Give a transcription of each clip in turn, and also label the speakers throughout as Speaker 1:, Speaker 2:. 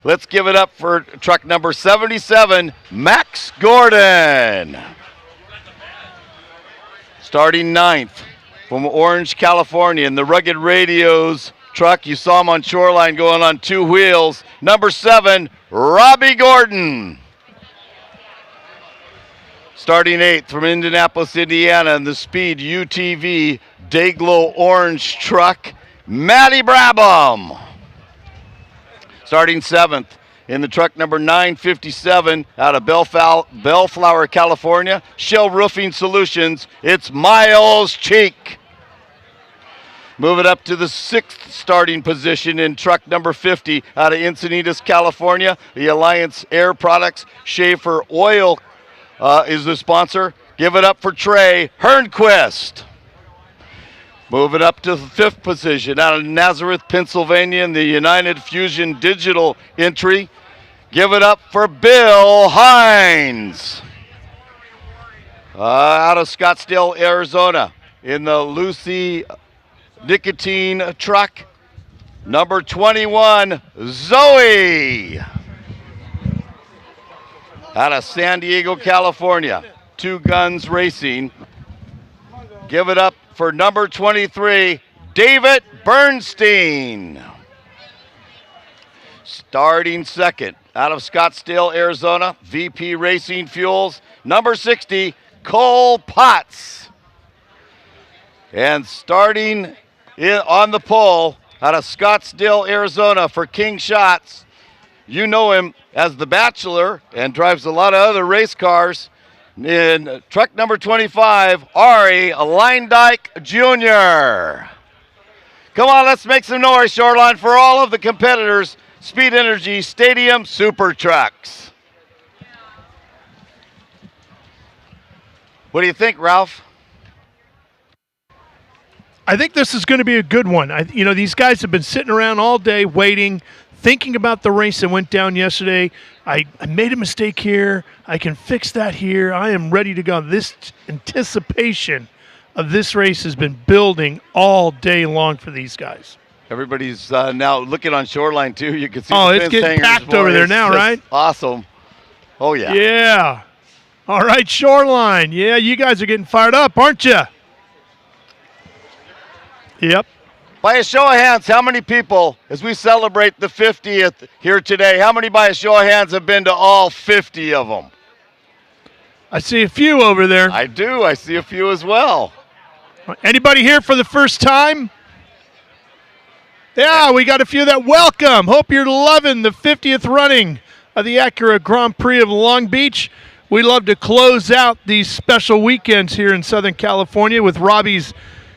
Speaker 1: Let's give it up for truck number 77, Max Gordon. Starting ninth from Orange, California in the Rugged Radios truck. You saw him on Shoreline going on two wheels. Number 7, Robbie Gordon. Starting eighth from Indianapolis, Indiana in the Speed UTV Dayglow Orange truck, Matty Brabham. Starting seventh in the truck number 957 out of Bellflower, California, Shell Roofing Solutions, it's Miles Cheek. Move it up to the sixth starting position in truck number 50 out of Encinitas, California. The Alliance Air Products, Schaefer Oil is the sponsor. Give it up for Trey Hernquist. Moving up to the fifth position out of Nazareth, Pennsylvania in the United Fusion Digital entry. Give it up for Bill Hines. Out of Scottsdale, Arizona in the Lucy Nicotine truck. Number 21, Zoe. Out of San Diego, California, Two Guns Racing. Give it up for number 23, David Bernstein. Starting second, out of Scottsdale, Arizona, VP Racing Fuels, number 60, Cole Potts. And starting on the pole, out of Scottsdale, Arizona for King Shots, you know him as the Bachelor and drives a lot of other race cars. In truck number 25, Ari Leindyke Jr. Come on, let's make some noise, Shoreline, for all of the competitors, Speed Energy Stadium Super Trucks. What do you think, Ralph?
Speaker 2: I think this is going to be a good one. These guys have been sitting around all day waiting, thinking about the race that went down yesterday. I made a mistake here. I can fix that here. I am ready to go. This anticipation of this race has been building all day long for these guys.
Speaker 1: Everybody's now looking on Shoreline, too. You can see
Speaker 2: it's getting packed over there now, right?
Speaker 1: Awesome. Oh, yeah.
Speaker 2: Yeah. All right, Shoreline. Yeah, you guys are getting fired up, aren't you? Yep.
Speaker 1: By a show of hands, how many people, as we celebrate the 50th here today, how many by a show of hands have been to all 50 of them?
Speaker 2: I see a few over there.
Speaker 1: I do. I see a few as well.
Speaker 2: Anybody here for the first time? Yeah, we got a few that welcome. Hope you're loving the 50th running of the Acura Grand Prix of Long Beach. We love to close out these special weekends here in Southern California with Robbie's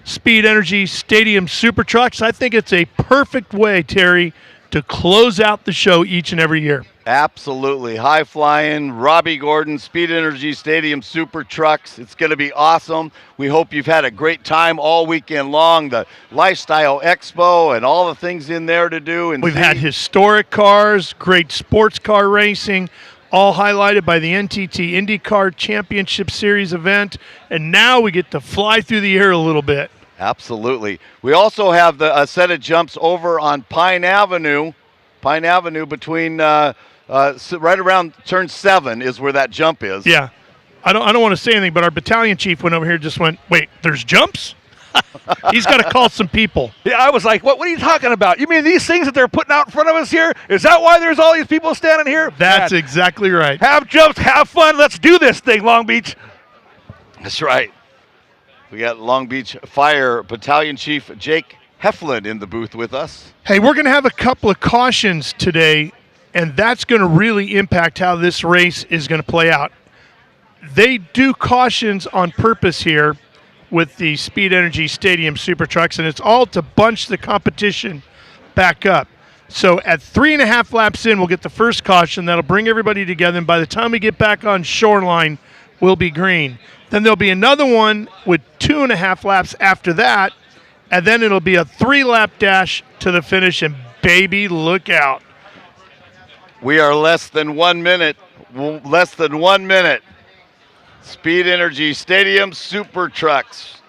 Speaker 2: Speed Energy Stadium Super Trucks. I think it's a perfect way, Terry, to close out the show each and every year.
Speaker 1: Absolutely. High flying, Robbie Gordon, Speed Energy Stadium Super Trucks. It's going to be awesome. We hope you've had a great time all weekend long. The Lifestyle Expo and all the things in there to do. And
Speaker 2: we've had historic cars, great sports car racing, all highlighted by the NTT IndyCar Championship Series event. And now we get to fly through the air a little bit.
Speaker 1: Absolutely. We also have a set of jumps over on Pine Avenue. Pine Avenue between right around turn 7 is where that jump is.
Speaker 2: Yeah. I don't want to say anything, but our battalion chief went over here and just went, wait, there's jumps? He's got to call some people.
Speaker 3: Yeah, I was like, what are you talking about? You mean these things that they're putting out in front of us here? Is that why there's all these people standing here?
Speaker 2: That's exactly right.
Speaker 3: Have jumps, have fun. Let's do this thing, Long Beach.
Speaker 1: That's right. We got Long Beach Fire Battalion Chief Jake Heflin in the booth with us.
Speaker 2: Hey, we're going to have a couple of cautions today, and that's going to really impact how this race is going to play out. They do cautions on purpose here with the Speed Energy Stadium Super Trucks, and it's all to bunch the competition back up. So at 3.5 laps in, we'll get the first caution. That'll bring everybody together, and by the time we get back on Shoreline, we'll be green. Then there'll be another one with 2.5 laps after that, and then it'll be a 3-lap dash to the finish, and baby, look out.
Speaker 1: We are less than 1 minute. Speed Energy Stadium Super Trucks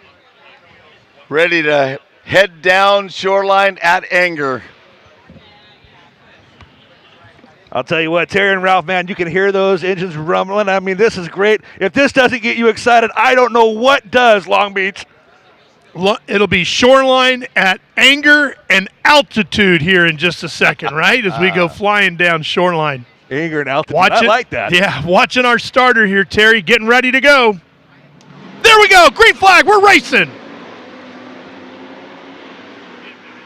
Speaker 1: ready to head down Shoreline at Anger.
Speaker 3: I'll tell you what, Terry and Ralph, man, you can hear those engines rumbling. I mean, this is great. If this doesn't get you excited, I don't know what does, Long Beach.
Speaker 2: It'll be Shoreline at anger and altitude here in just a second, right? As we go flying down Shoreline.
Speaker 3: Anger and altitude. I like that.
Speaker 2: Yeah, watching our starter here, Terry, getting ready to go. There we go. Green flag. We're racing.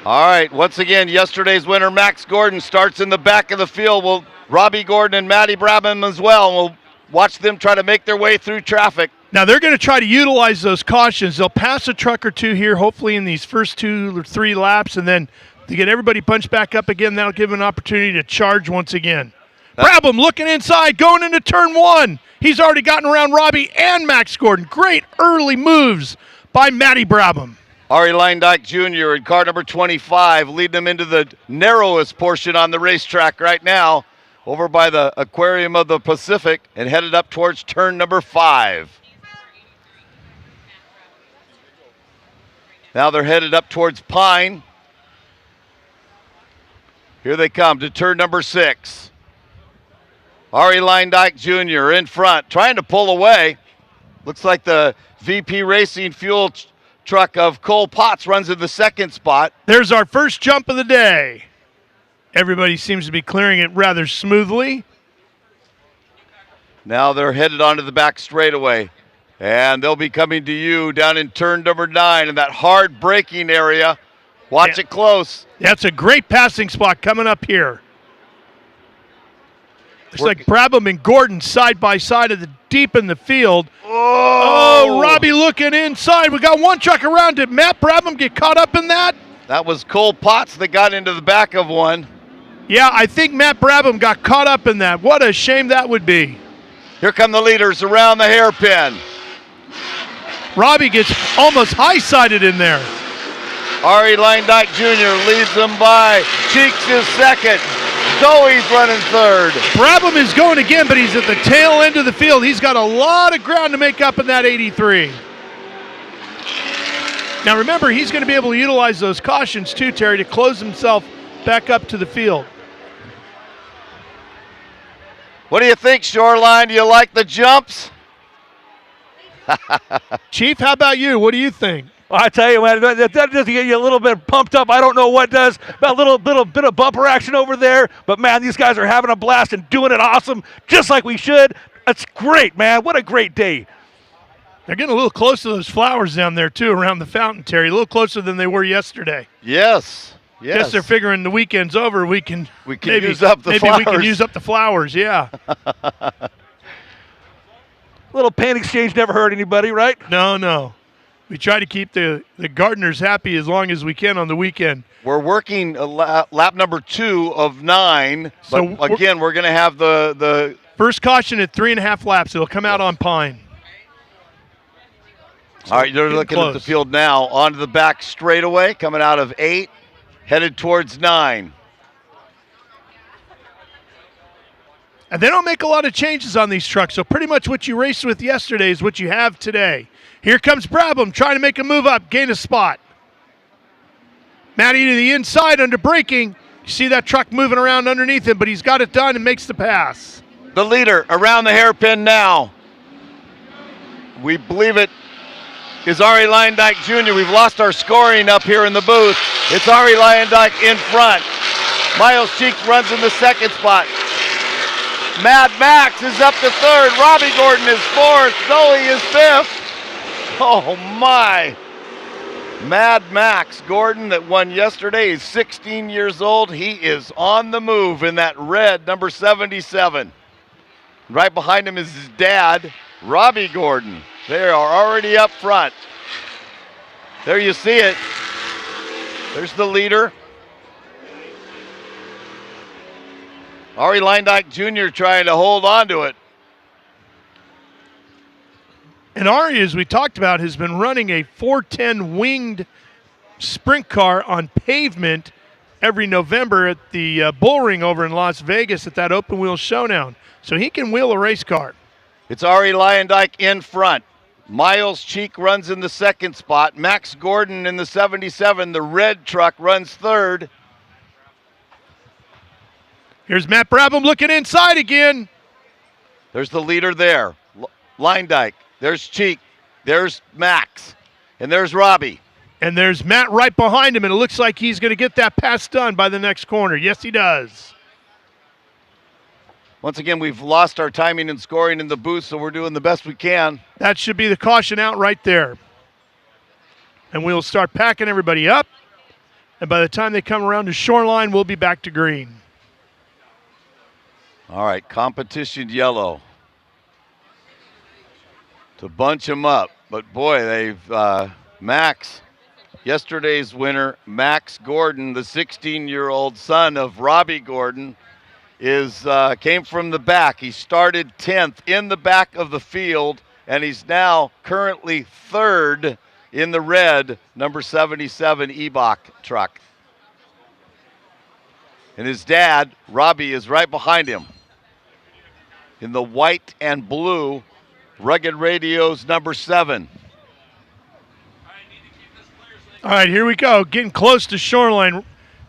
Speaker 1: All right, once again, yesterday's winner, Max Gordon, starts in the back of the field. Well, Robbie Gordon and Matty Brabham as well. We'll watch them try to make their way through traffic.
Speaker 2: Now, they're going to try to utilize those cautions. They'll pass a truck or two here, hopefully in these first 2 or 3 laps, and then to get everybody punched back up again, that'll give them an opportunity to charge once again. Brabham looking inside, going into turn 1. He's already gotten around Robbie and Max Gordon. Great early moves by Matty Brabham.
Speaker 1: Ari Leindyke Jr. in car number 25, leading them into the narrowest portion on the racetrack right now, over by the Aquarium of the Pacific, and headed up towards turn number 5. Now they're headed up towards Pine. Here they come to turn number 6. Ari Leindyke Jr. in front, trying to pull away. Looks like the VP Racing fuel truck of Cole Potts runs in the second spot.
Speaker 2: There's our first jump of the day. Everybody seems to be clearing it rather smoothly.
Speaker 1: Now they're headed onto the back straightaway, and they'll be coming to you down in turn number 9 in that hard braking area. Watch it close.
Speaker 2: That's a great passing spot coming up here. Looks like Brabham and Gordon side by side at the deep in the field. Oh, Robbie looking inside. We got one truck around. Did Matt Brabham get caught up in that?
Speaker 1: That was Cole Potts that got into the back of one.
Speaker 2: Yeah, I think Matt Brabham got caught up in that. What a shame that would be.
Speaker 1: Here come the leaders around the hairpin.
Speaker 2: Robbie gets almost high-sided in there.
Speaker 1: Ari Leindyke Jr. leads them by. Cheeks is second. Zoe's running third.
Speaker 2: Brabham is going again, but he's at the tail end of the field. He's got a lot of ground to make up in that 83. Now remember, he's going to be able to utilize those cautions too, Terry, to close himself back up to the field.
Speaker 1: What do you think, Shoreline? Do you like the jumps?
Speaker 2: Chief, how about you? What do you think?
Speaker 3: Well, I tell you, man, that does get you a little bit pumped up. I don't know what does. A little bit of bumper action over there. But, man, these guys are having a blast and doing it awesome, just like we should. That's great, man. What a great day.
Speaker 2: They're getting a little close to those flowers down there, too, around the fountain, Terry. A little closer than they were yesterday.
Speaker 1: Yes.
Speaker 2: Guess they're figuring the weekend's over. We can
Speaker 1: use up the flowers.
Speaker 2: Maybe we can use up the flowers, yeah.
Speaker 3: A little paint exchange never hurt anybody, right?
Speaker 2: No. We try to keep the gardeners happy as long as we can on the weekend.
Speaker 1: We're working lap number 2 of 9.
Speaker 2: So
Speaker 1: but again, we're going to have the
Speaker 2: first caution at 3.5 laps. It'll come out on Pine.
Speaker 1: All right, they're looking at the field now. Onto the back straightaway, coming out of 8, headed towards 9.
Speaker 2: And they don't make a lot of changes on these trucks, so pretty much what you raced with yesterday is what you have today. Here comes Brabham trying to make a move up, gain a spot. Matty to the inside under braking. You see that truck moving around underneath him, but he's got it done and makes the pass.
Speaker 1: The leader around the hairpin now. We believe it is Ari Leindyke Jr. We've lost our scoring up here in the booth. It's Ari Leindyke in front. Miles Cheeks runs in the second spot. Mad Max is up to third. Robbie Gordon is fourth. Zoe is fifth. Oh, my. Mad Max Gordon that won yesterday is 16 years old. He is on the move in that red number 77. Right behind him is his dad, Robbie Gordon. They are already up front. There you see it. There's the leader. Ari Leindyke Jr. trying to hold on to it.
Speaker 2: And Ari, as we talked about, has been running a 410 winged sprint car on pavement every November at the Bull Ring over in Las Vegas at that open wheel showdown. So he can wheel a race car.
Speaker 1: It's Ari Leindyke in front. Miles Cheek runs in the second spot. Max Gordon in the 77. The red truck runs third.
Speaker 2: Here's Matt Brabham looking inside again.
Speaker 1: There's the leader there. Leindyke. There's Cheek. There's Max. And there's Robbie.
Speaker 2: And there's Matt right behind him, and it looks like he's going to get that pass done by the next corner. Yes, he does.
Speaker 1: Once again, we've lost our timing and scoring in the booth, so we're doing the best we can.
Speaker 2: That should be the caution out right there. And we'll start packing everybody up. And by the time they come around to Shoreline, we'll be back to green.
Speaker 1: All right, competition yellow. To bunch them up. But boy, they've, Max, yesterday's winner, Max Gordon, the 16-year-old son of Robbie Gordon, came from the back. He started 10th in the back of the field, and he's now currently 3rd in the red, number 77 Ebach truck. And his dad, Robbie, is right behind him in the white and blue Rugged Radios number 7.
Speaker 2: All right, here we go. Getting close to Shoreline.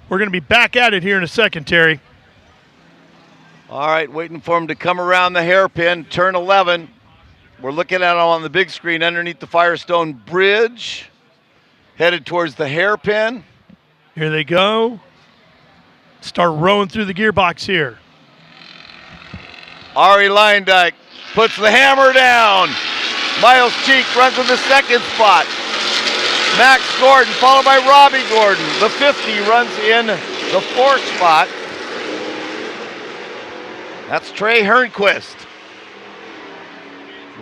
Speaker 2: We're going to be back at it here in a second, Terry.
Speaker 1: All right, waiting for him to come around the hairpin, turn 11. We're looking at him on the big screen underneath the Firestone Bridge, headed towards the hairpin.
Speaker 2: Here they go. Start rowing through the gearbox here.
Speaker 1: Ari Leindyke puts the hammer down. Miles Cheek runs in the second spot. Max Gordon, followed by Robbie Gordon. The 50 runs in the 4th spot. That's Trey Hernquist.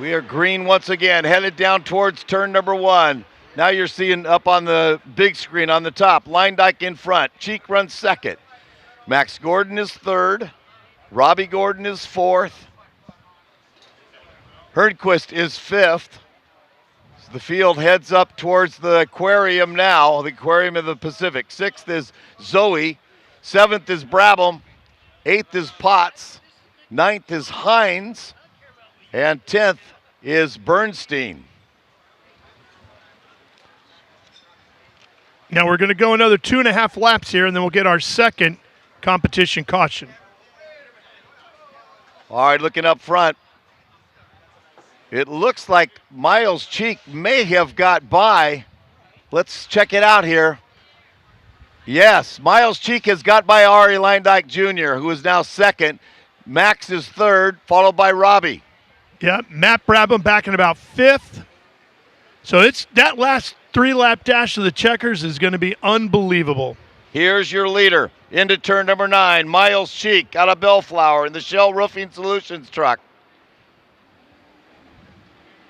Speaker 1: We are green once again, headed down towards turn number 1. Now you're seeing up on the big screen on the top, Leindyke in front. Cheek runs 2nd. Max Gordon is 3rd. Robbie Gordon is 4th. Hernquist is 5th. So the field heads up towards the aquarium now, the Aquarium of the Pacific. 6th is Zoe. 7th is Brabham. 8th is Potts. 9th is Hines. And 10th is Bernstein.
Speaker 2: Now we're going to go another 2.5 laps here, and then we'll get our second competition caution.
Speaker 1: All right, looking up front. It looks like Miles Cheek may have got by. Let's check it out here. Yes, Miles Cheek has got by Ari Leindyke Jr., who is now 2nd. Max is 3rd, followed by Robbie.
Speaker 2: Yeah, Matt Brabham back in about 5th. So it's that last 3-lap dash of the checkers is going to be unbelievable.
Speaker 1: Here's your leader into turn number 9, Miles Cheek out of Bellflower in the Shell Roofing Solutions truck.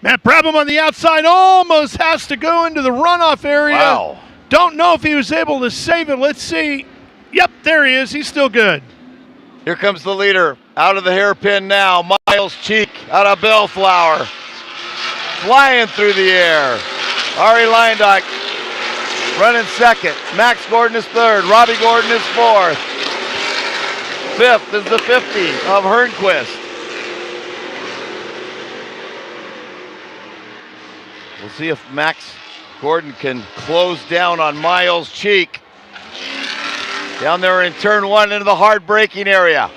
Speaker 2: Matt Brabham on the outside almost has to go into the runoff area.
Speaker 1: Wow.
Speaker 2: Don't know if he was able to save it. Let's see. Yep, there he is. He's still good.
Speaker 1: Here comes the leader out of the hairpin now, Miles Cheek out of Bellflower. Flying through the air. Ari Leindyke running 2nd. Max Gordon is 3rd. Robbie Gordon is 4th. 5th is the 50 of Hernquist. We'll see if Max Gordon can close down on Miles Cheek. Down there in turn 1 into the hard braking area.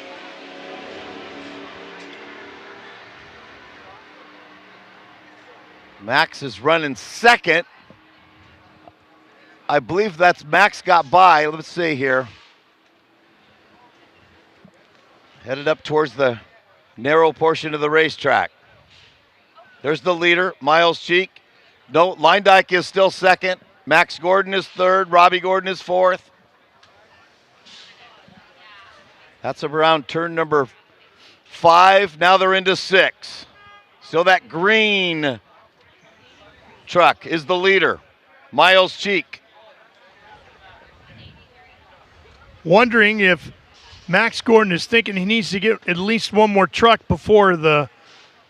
Speaker 1: Max is running 2nd. I believe that's Max got by. Let's see here. Headed up towards the narrow portion of the racetrack. There's the leader, Miles Cheek. No, Leindyke is still 2nd. Max Gordon is 3rd. Robbie Gordon is 4th. That's around turn number 5. Now they're into 6. So that green truck is the leader, Miles Cheek.
Speaker 2: Wondering if Max Gordon is thinking he needs to get at least one more truck before the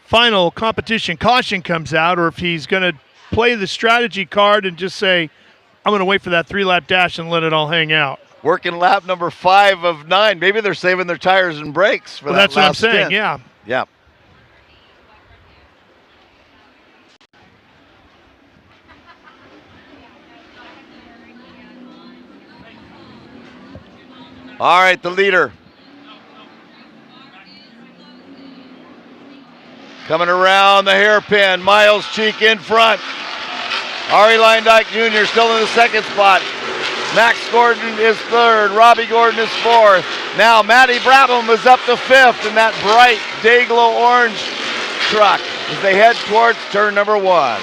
Speaker 2: final competition caution comes out, or if he's going to play the strategy card and just say, I'm going to wait for that 3-lap dash and let it all hang out.
Speaker 1: Working lap number 5 of 9. Maybe they're saving their tires and brakes for that
Speaker 2: That's what I'm
Speaker 1: last
Speaker 2: saying,
Speaker 1: stint.
Speaker 2: yeah.
Speaker 1: Yeah. All right, the leader Coming around the hairpin, Miles Cheek in front. Ari Leindyke Jr. still in the second spot. Max Gordon is third. Robbie Gordon is fourth. Now Matty Brabham is up to fifth in that bright day-glow orange truck as they head towards turn number 1.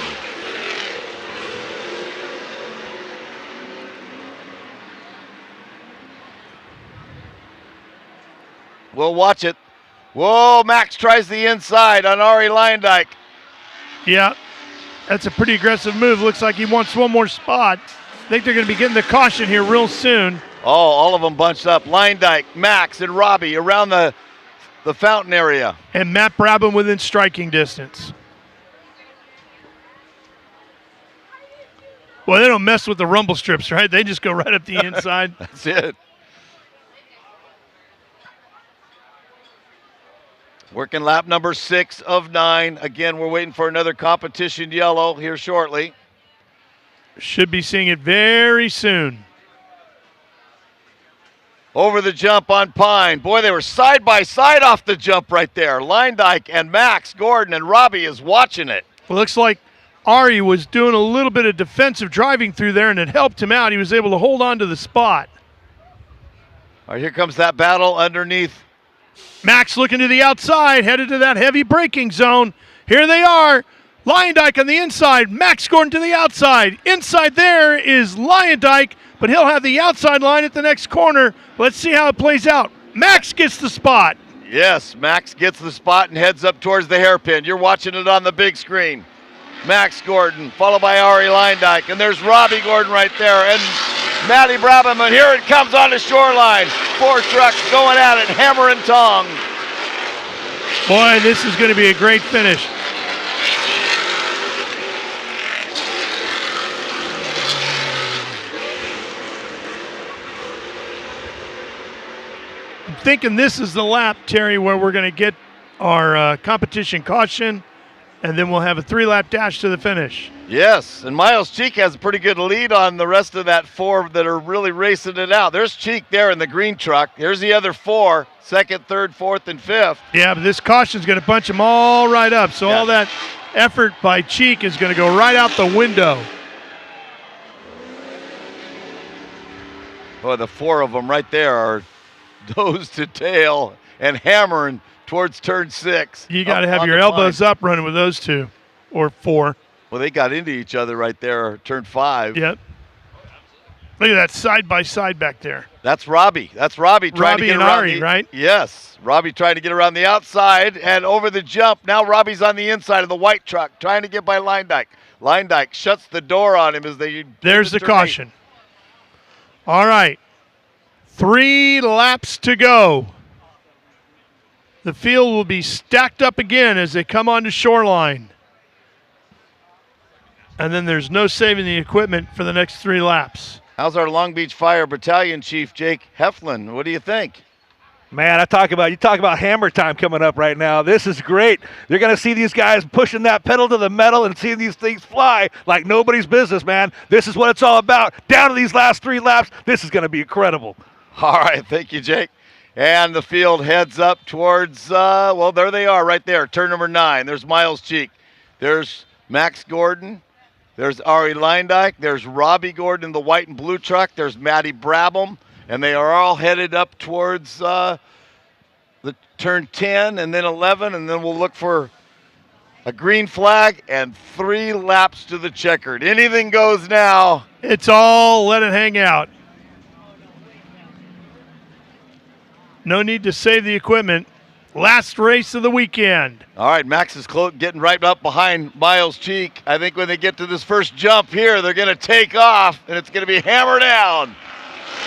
Speaker 1: We'll watch it. Whoa, Max tries the inside on Ari Leindyke.
Speaker 2: Yeah, that's a pretty aggressive move. Looks like he wants one more spot. I think they're going to be getting the caution here real soon.
Speaker 1: Oh, all of them bunched up. Leindyke, Max, and Robbie around the fountain area.
Speaker 2: And Matt Brabham within striking distance. Well, they don't mess with the rumble strips, right? They just go right up the inside.
Speaker 1: That's it. Working lap number 6 of 9. Again, we're waiting for another competition yellow here shortly.
Speaker 2: Should be seeing it very soon.
Speaker 1: Over the jump on Pine. Boy, they were side by side off the jump right there. Leindyke and Max Gordon, and Robbie is watching it.
Speaker 2: Well, looks like Ari was doing a little bit of defensive driving through there, and it helped him out. He was able to hold on to the spot.
Speaker 1: All right, here comes that battle underneath.
Speaker 2: Max looking to the outside, headed to that heavy braking zone. Here they are. Leindyke on the inside, Max Gordon to the outside. Inside there is Leindyke, but he'll have the outside line at the next corner. Let's see how it plays out. Max gets the spot.
Speaker 1: Yes, Max gets the spot and heads up towards the hairpin. You're watching it on the big screen. Max Gordon, followed by Ari Leindyke, and there's Robbie Gordon right there, and Matty Brabham, and here it comes on the shoreline. 4 trucks going at it, hammer and tong.
Speaker 2: Boy, this is going to be a great finish. I'm thinking this is the lap, Terry, where we're going to get our competition caution, and then we'll have a 3-lap dash to the finish.
Speaker 1: Yes, and Miles Cheek has a pretty good lead on the rest of that 4 that are really racing it out. There's Cheek there in the green truck. There's the other 4, second, third, fourth, and fifth.
Speaker 2: Yeah, but this caution's going to bunch them all right up. So all that effort by Cheek is going to go right out the window.
Speaker 1: Boy, the 4 of them right there are nose to tail and hammering towards turn 6.
Speaker 2: You got to have your elbows up running with those 2 or 4.
Speaker 1: Well, they got into each other right there, turn 5.
Speaker 2: Yep. Look at that side by side back there.
Speaker 1: That's Robbie. That's Robbie trying to get
Speaker 2: and
Speaker 1: around
Speaker 2: Ari, right?
Speaker 1: Yes. Robbie trying to get around the outside and over the jump. Now Robbie's on the inside of the white truck trying to get by Leindyke. Leindyke shuts the door on him as they...
Speaker 2: There's the caution. All right. 3 laps to go. The field will be stacked up again as they come onto shoreline. And then there's no saving the equipment for the next 3 laps.
Speaker 1: How's our Long Beach Fire Battalion Chief, Jake Heflin? What do you think?
Speaker 3: Man, you talk about hammer time coming up right now. This is great. You're going to see these guys pushing that pedal to the metal and seeing these things fly like nobody's business, man. This is what it's all about. Down to these last 3 laps, this is going to be incredible.
Speaker 1: All right, thank you, Jake. And the field heads up towards, well, there they are right there, turn number 9. There's Miles Cheek. There's Max Gordon. There's Ari Leindyke. There's Robbie Gordon in the white and blue truck. There's Matty Brabham. And they are all headed up towards the turn 10 and then 11. And then we'll look for a green flag and 3 laps to the checkered. Anything goes now.
Speaker 2: It's all let it hang out. No need to save the equipment. Last race of the weekend.
Speaker 1: All right, Max is getting right up behind Miles Cheek. I think when they get to this first jump here, they're going to take off, and it's going to be hammer down.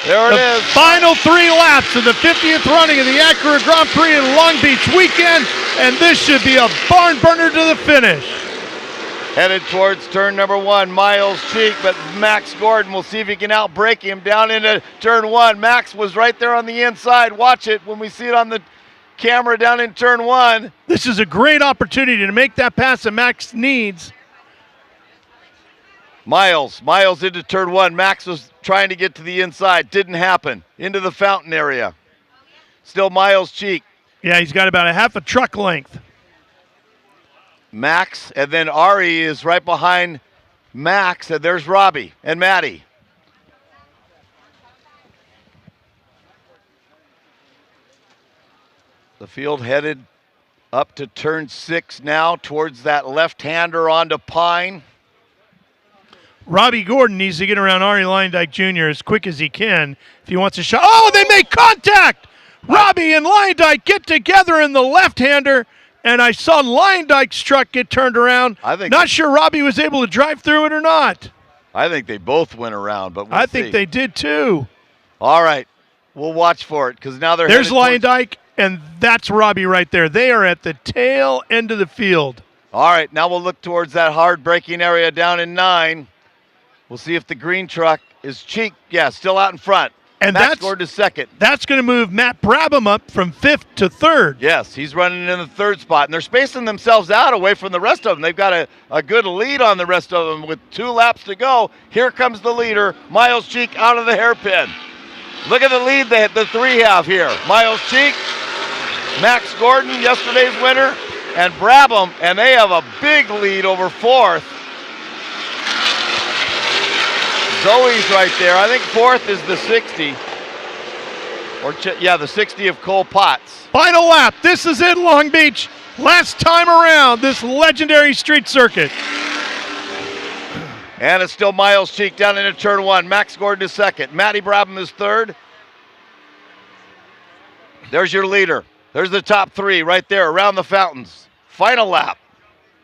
Speaker 1: There it is.
Speaker 2: Final 3 laps of the 50th running of the Acura Grand Prix in Long Beach weekend, and this should be a barn burner to the finish.
Speaker 1: Headed towards turn number 1, Miles Cheek, but Max Gordon will see if he can outbrake him down into turn 1. Max was right there on the inside. Watch it when we see it on the camera down in turn 1.
Speaker 2: This is a great opportunity to make that pass that Max needs.
Speaker 1: Miles into turn 1. Max was trying to get to the inside. Didn't happen. Into the fountain area. Still Miles Cheek.
Speaker 2: Yeah, he's got about a half a truck length.
Speaker 1: Max, and then Ari is right behind Max, and there's Robbie and Maddie. The field headed up to turn 6 now towards that left-hander onto Pine.
Speaker 2: Robbie Gordon needs to get around Ari Leindike Jr. as quick as he can if he wants a shot. Oh, they make contact! Robbie and Leindike get together in the left-hander, and I saw Leindike's truck get turned around. Not sure Robbie was able to drive through it or not.
Speaker 1: I think they both went around, but
Speaker 2: I think they did too.
Speaker 1: All right, we'll watch for it because now
Speaker 2: there's Leindike, and that's Robbie right there. They are at the tail end of the field.
Speaker 1: All right, now we'll look towards that hard braking area down in 9. We'll see if the green truck is Cheek. Yeah, still out in front.
Speaker 2: And
Speaker 1: Max Gordon is 2nd.
Speaker 2: That's going to move Matt Brabham up from 5th to 3rd.
Speaker 1: Yes, he's running in the 3rd spot, and they're spacing themselves out away from the rest of them. They've got a good lead on the rest of them with 2 laps to go. Here comes the leader, Miles Cheek, out of the hairpin. Look at the lead that the 3 have here. Miles Cheek, Max Gordon, yesterday's winner, and Brabham, and they have a big lead over 4th. Zoe's right there. I think 4th is the 60. The 60 of Cole Potts.
Speaker 2: Final lap. This is it, Long Beach. Last time around this legendary street circuit.
Speaker 1: And it's still Miles Cheek down into turn 1. Max Gordon is 2nd. Matty Brabham is 3rd. There's your leader. There's the top 3 right there around the fountains. Final lap.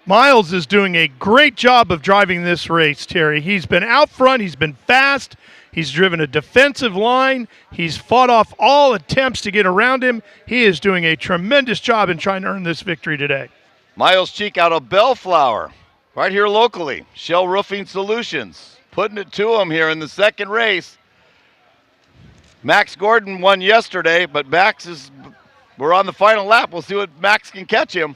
Speaker 2: Miles is doing a great job of driving this race, Terry. He's been out front. He's been fast. He's driven a defensive line. He's fought off all attempts to get around him. He is doing a tremendous job in trying to earn this victory today.
Speaker 1: Miles Cheek out of Bellflower, right here locally. Shell Roofing Solutions, putting it to him here in the 2nd race. Max Gordon won yesterday, but we're on the final lap. We'll see what Max can catch him.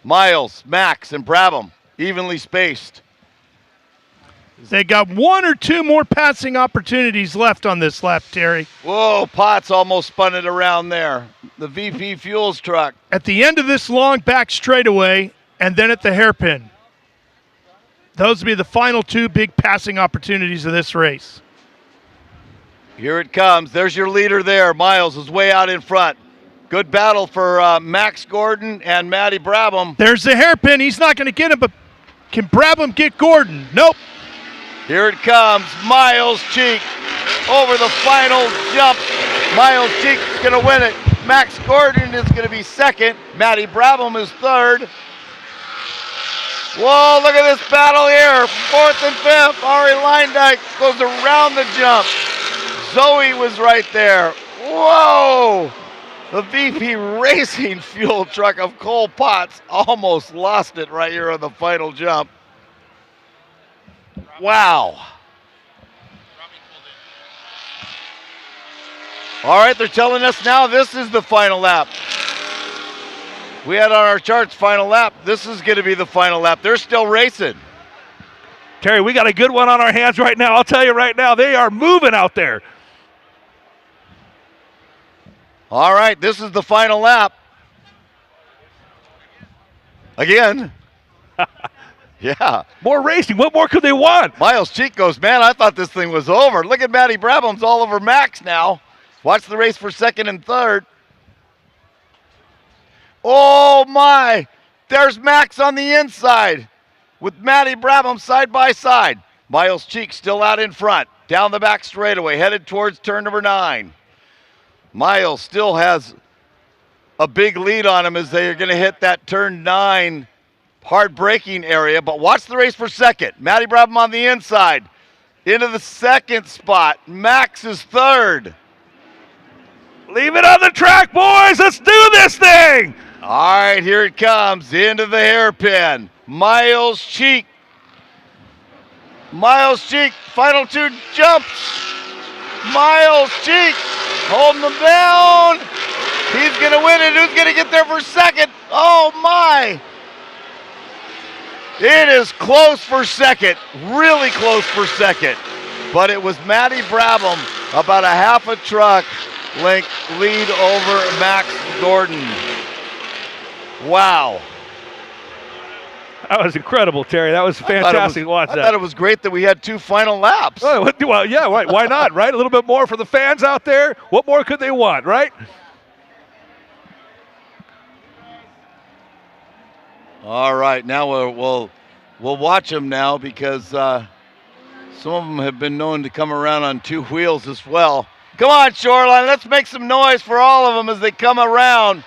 Speaker 1: Miles, Max, and Brabham evenly spaced.
Speaker 2: They got 1 or 2 more passing opportunities left on this lap, Terry.
Speaker 1: Whoa, Potts almost spun it around there. The VP Fuels truck.
Speaker 2: At the end of this long back straightaway, and then at the hairpin. Those will be the final 2 big passing opportunities of this race.
Speaker 1: Here it comes. There's your leader there. Miles is way out in front. Good battle for Max Gordon and Matty Brabham.
Speaker 2: There's the hairpin. He's not going to get him, but can Brabham get Gordon? Nope.
Speaker 1: Here it comes. Miles Cheek over the final jump. Miles Cheek is going to win it. Max Gordon is going to be 2nd. Matty Brabham is 3rd. Whoa, look at this battle here. 4th and 5th. Ari Leindike goes around the jump. Zoe was right there. Whoa. The VP Racing fuel truck of Cole Potts almost lost it right here on the final jump. Wow. All right, they're telling us now this is the final lap. We had on our charts final lap. This is going to be the final lap. They're still racing.
Speaker 3: Terry, we got a good one on our hands right now. I'll tell you right now, they are moving out there.
Speaker 1: All right, this is the final lap. Again. Yeah.
Speaker 3: More racing. What more could they want?
Speaker 1: Miles Cheek goes, man, I thought this thing was over. Look at Matty Brabham's all over Max now. Watch the race for 2nd and 3rd. Oh, my. There's Max on the inside with Matty Brabham side by side. Miles Cheek still out in front. Down the back straightaway, headed towards turn number 9. Miles still has a big lead on him as they are going to hit that turn 9 hard braking area. But watch the race for 2nd. Matty Brabham on the inside. Into the 2nd spot. Max is 3rd.
Speaker 3: Leave it on the track, boys. Let's do this thing.
Speaker 1: All right, here it comes. Into the hairpin. Miles Cheek. Miles Cheek. Final 2 jumps. Miles Cheek holding them down. He's going to win it. Who's going to get there for 2nd? Oh, my. It is close for 2nd. Really close for 2nd. But it was Matty Brabham about a half a truck length lead over Max Gordon. Wow.
Speaker 3: That was incredible, Terry. That was fantastic to watch
Speaker 1: I
Speaker 3: that.
Speaker 1: thought it was great that we had 2 final laps.
Speaker 3: Oh, well, yeah, why not, right? A little bit more for the fans out there. What more could they want, right?
Speaker 1: All right, now we'll watch them now because some of them have been known to come around on 2 wheels as well. Come on, Shoreline, let's make some noise for all of them as they come around.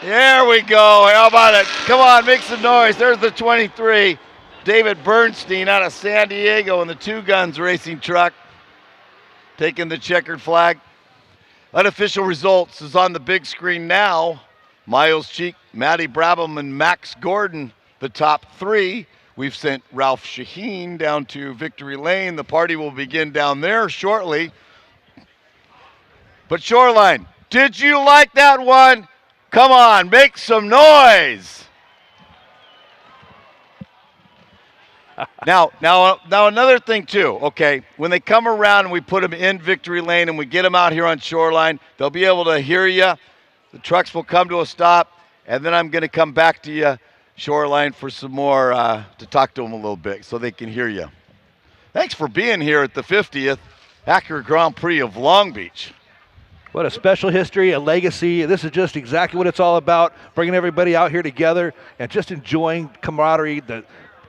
Speaker 1: There we go. How about it? Come on, make some noise. There's the 23, David Bernstein out of San Diego in the 2 Guns racing truck, taking the checkered flag. Unofficial results is on the big screen now. Miles Cheek, Matty Brabham, and Max Gordon, the top 3. We've sent Ralph Shaheen down to Victory Lane. The party will begin down there shortly. But Shoreline, did you like that one? Come on, make some noise. Now another thing too, okay, when they come around and we put them in Victory Lane and we get them out here on Shoreline, they'll be able to hear you. The trucks will come to a stop, and then I'm going to come back to you, Shoreline, for some more, to talk to them a little bit so they can hear you. Thanks for being here at the 50th Acura Grand Prix of Long Beach.
Speaker 3: What a special history, a legacy. This is just exactly what it's all about, bringing everybody out here together and just enjoying camaraderie,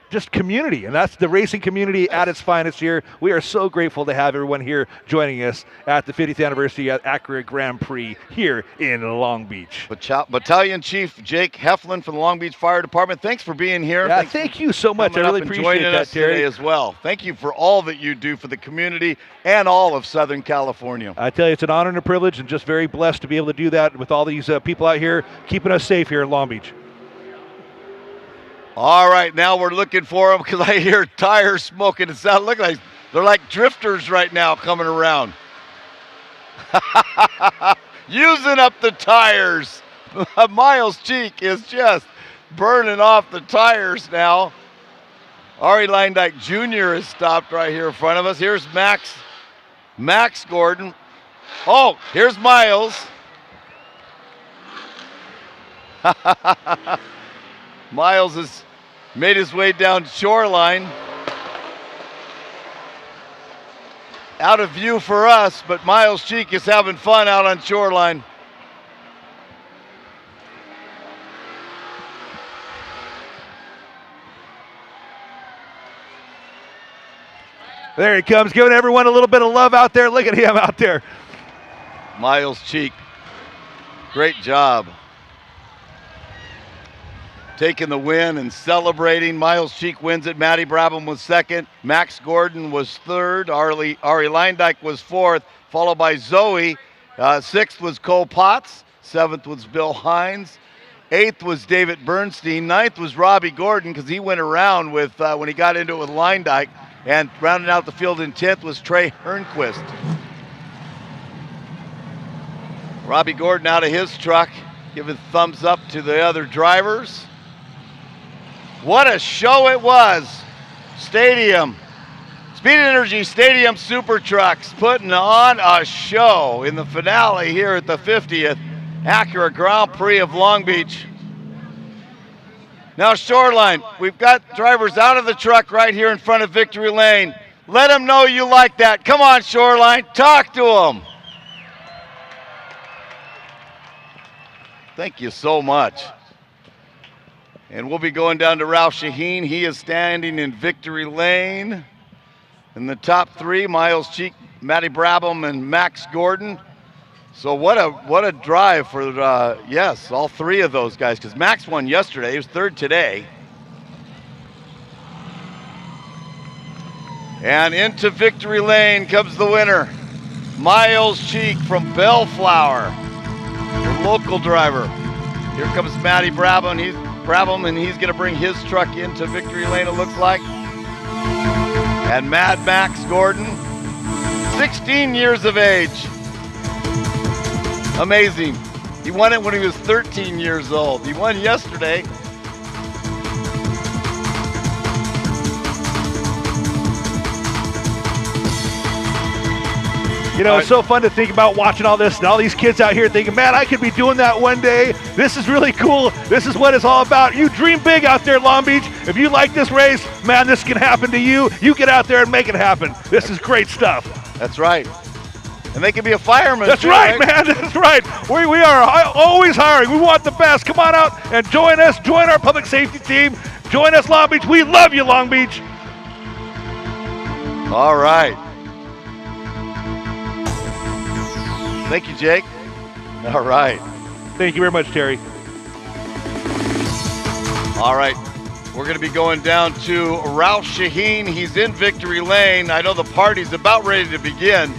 Speaker 3: just community, and that's the racing community at its finest here. We are so grateful to have everyone here joining us at the 50th anniversary at Acura Grand Prix here in Long Beach.
Speaker 1: Battalion Chief Jake Heflin from the Long Beach Fire Department, thanks for being here.
Speaker 3: Yeah, thank you so much. I really appreciate that, Terry.
Speaker 1: Today as well. Thank you for all that you do for the community and all of Southern California.
Speaker 3: I tell you, it's an honor and a privilege, and just very blessed to be able to do that with all these people out here keeping us safe here in Long Beach.
Speaker 1: All right, now we're looking for them because I hear tires smoking. It sounds like they're like drifters right now coming around. Using up the tires. Miles Cheek is just burning off the tires now. Ari Leindyke Jr. has stopped right here in front of us. Here's Max Gordon. Oh, here's Miles. Miles has made his way down Shoreline. Out of view for us, but Miles Cheek is having fun out on Shoreline.
Speaker 3: There he comes, giving everyone a little bit of love out there. Look at him out there.
Speaker 1: Miles Cheek, great job. Taking the win and celebrating. Miles Cheek wins it. Matty Brabham was second. Max Gordon was third. Ari Leindyke was fourth, followed by Zoe. Sixth was Cole Potts. Seventh was Bill Hines. Eighth was David Bernstein. Ninth was Robbie Gordon because he went around with when he got into it with Leindyke. And rounding out the field in 10th was Trey Hernquist. Robbie Gordon out of his truck, giving thumbs up to the other drivers. What a show it was. Stadium. Speed Energy Stadium Super Trucks putting on a show in the finale here at the 50th Acura Grand Prix of Long Beach. Now Shoreline, we've got drivers out of the truck right here in front of Victory Lane. Let them know you like that. Come on, Shoreline, talk to them. Thank you so much. And we'll be going down to Ralph Shaheen. He is standing in Victory Lane. In the top 3, Miles Cheek, Matty Brabham, and Max Gordon. So what a drive for, yes, all 3 of those guys, because Max won yesterday. He was third today. And into Victory Lane comes the winner, Miles Cheek from Bellflower, your local driver. Here comes Matty Brabham. He's going to bring his truck into Victory Lane, it looks like. And Mad Max Gordon, 16 years of age. Amazing. He won it when he was 13 years old. He won yesterday.
Speaker 3: You know, it's so fun to think about watching all this and all these kids out here thinking, man, I could be doing that one day. This is really cool. This is what it's all about. You dream big out there, Long Beach. If you like this race, man, this can happen to you. You get out there and make it happen. This is great stuff.
Speaker 1: That's right. And they can be a fireman.
Speaker 3: That's
Speaker 1: too,
Speaker 3: right, man. That's right. We are always hiring. We want the best. Come on out and join us. Join our public safety team. Join us, Long Beach. We love you, Long Beach.
Speaker 1: All right. Thank you, Jake. All right.
Speaker 3: Thank you very much, Terry.
Speaker 1: All right. We're going to be going down to Ralph Shaheen. He's in Victory Lane. I know the party's about ready to begin.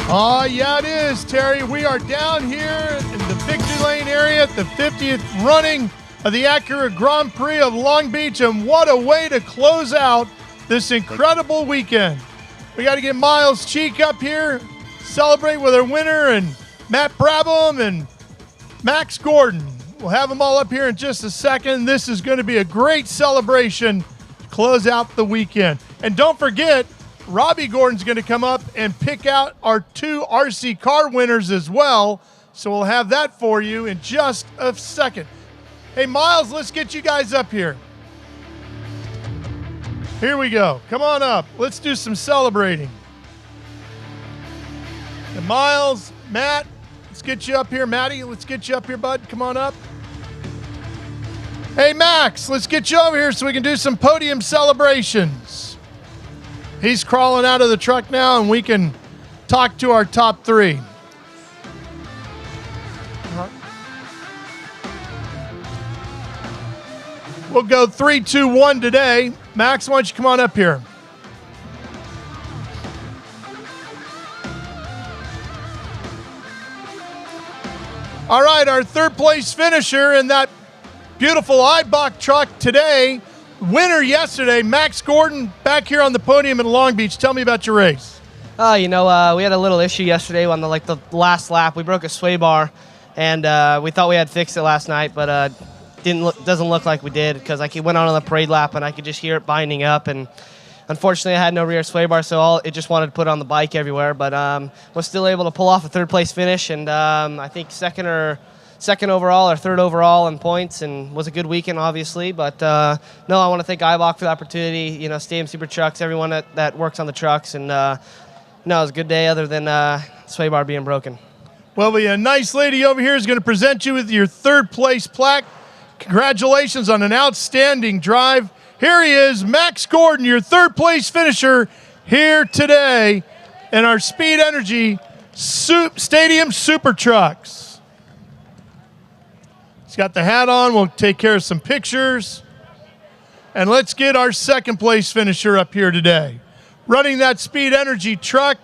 Speaker 2: Oh, yeah, it is, Terry. We are down here in the Victory Lane area at the 50th running of the Acura Grand Prix of Long Beach, and what a way to close out this incredible weekend. We got to get Miles Cheek up here, celebrate with our winner, and Matt Brabham and Max Gordon. We'll have them all up here in just a second. This is going to be a great celebration to close out the weekend. And don't forget, Robbie Gordon's going to come up and pick out our 2 RC car winners as well. So we'll have that for you in just a second. Hey, Miles, let's get you guys up here. Here we go. Come on up. Let's do some celebrating. And Miles, Matt, let's get you up here. Matty, let's get you up here, bud. Come on up. Hey, Max, let's get you over here so we can do some podium celebrations. He's crawling out of the truck now, and we can talk to our top 3. We'll go 3, 2, 1 today. Max, why don't you come on up here? All right, our 3rd place finisher in that beautiful Eibach truck today, winner yesterday, Max Gordon, back here on the podium in Long Beach. Tell me about your race.
Speaker 4: We had a little issue yesterday on the last lap. We broke a sway bar, and we thought we had fixed it last night, but doesn't look like we did, because I went on the parade lap and I could just hear it binding up, and unfortunately I had no rear sway bar, so it just wanted to put on the bike everywhere, but was still able to pull off a 3rd place finish, and I think second overall or 3rd overall in points, and was a good weekend, obviously. But I want to thank Eibach for the opportunity, Stadium Super Trucks, everyone that works on the trucks, and it was a good day other than sway bar being broken.
Speaker 2: Well, the nice lady over here is going to present you with your 3rd place plaque. Congratulations on an outstanding drive. Here he is, Max Gordon, your 3rd place finisher here today in our Speed Energy Stadium Super Trucks. He's got the hat on. We'll take care of some pictures. And let's get our 2nd place finisher up here today. Running that Speed Energy truck.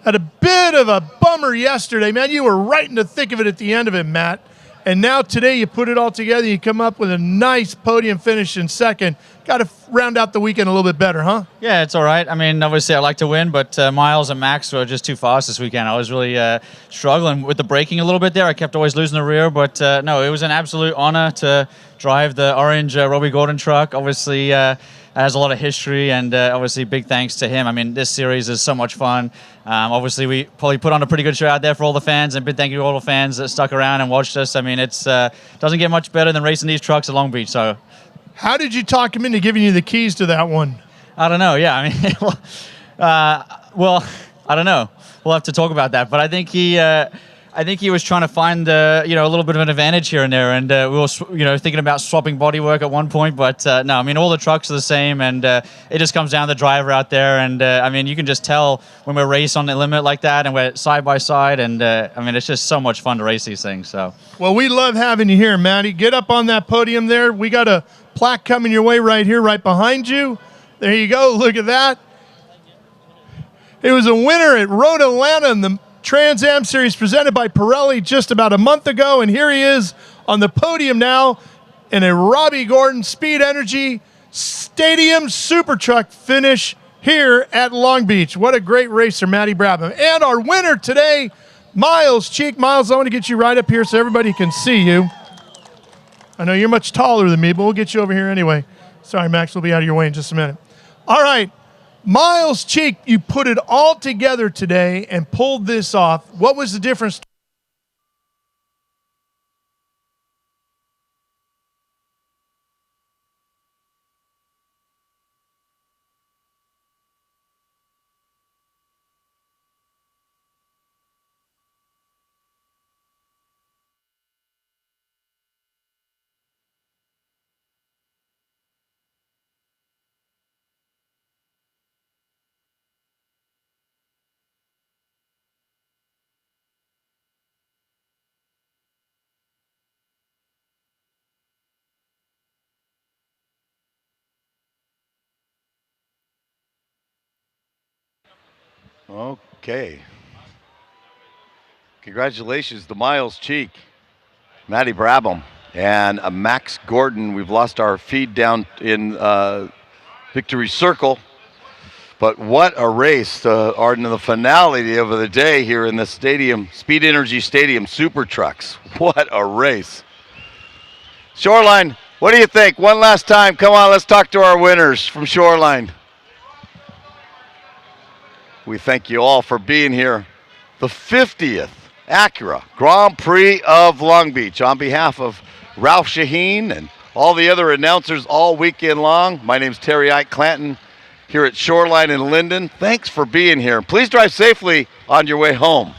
Speaker 2: Had a bit of a bummer yesterday, man. You were right in the thick of it at the end of it, Matt. And now today you put it all together. You come up with a nice podium finish in 2nd. Got to round out the weekend a little bit better, huh?
Speaker 5: Yeah, it's all right. I mean, obviously I like to win, but Miles and Max were just too fast this weekend. I was really struggling with the braking a little bit there. I kept always losing the rear, but no, it was an absolute honor to drive the orange Robbie Gordon truck. Obviously, has a lot of history, and obviously big thanks to him. I mean, this series is so much fun. Obviously, we probably put on a pretty good show out there for all the fans, and big thank you to all the fans that stuck around and watched us. I mean, it's doesn't get much better than racing these trucks at Long Beach. So,
Speaker 2: how did you talk him into giving you the keys to that one?
Speaker 5: I don't know. Yeah, I mean, well, I don't know. We'll have to talk about that. But I think he was trying to find a little bit of an advantage here and there, and we were thinking about swapping bodywork at one point, but no, I mean, all the trucks are the same, and it just comes down to the driver out there, and I mean, you can just tell when we're racing on the limit like that, and we're side by side, and I mean, it's just so much fun to race these things. So, well,
Speaker 2: we love having you here, Matty. Get up on that podium there. We got a plaque coming your way right here, right behind you. There you go. Look at that. It was a winner at Road Atlanta in the Trans Am Series presented by Pirelli just about a month ago, and here he is on the podium now in a Robbie Gordon Speed Energy Stadium Super Truck finish here at Long Beach. What a great racer, Matty Brabham. And our winner today, Miles Cheek. Miles, I want to get you right up here so everybody can see you. I know you're much taller than me, but we'll get you over here anyway. Sorry, Max, we'll be out of your way in just a minute. All right, Miles Cheek, you put it all together today and pulled this off. What was the difference?
Speaker 1: Okay. Congratulations to Miles Cheek, Matty Brabham, and Max Gordon. We've lost our feed down in Victory Circle. But what a race, Arden, the finale of the day here in the stadium, Speed Energy Stadium Super Trucks. What a race. Shoreline, what do you think? One last time. Come on, let's talk to our winners from Shoreline. We thank you all for being here. The 50th Acura Grand Prix of Long Beach. On behalf of Ralph Shaheen and all the other announcers all weekend long, my name's Terry Ike Clanton here at Shoreline in Linden. Thanks for being here. Please drive safely on your way home.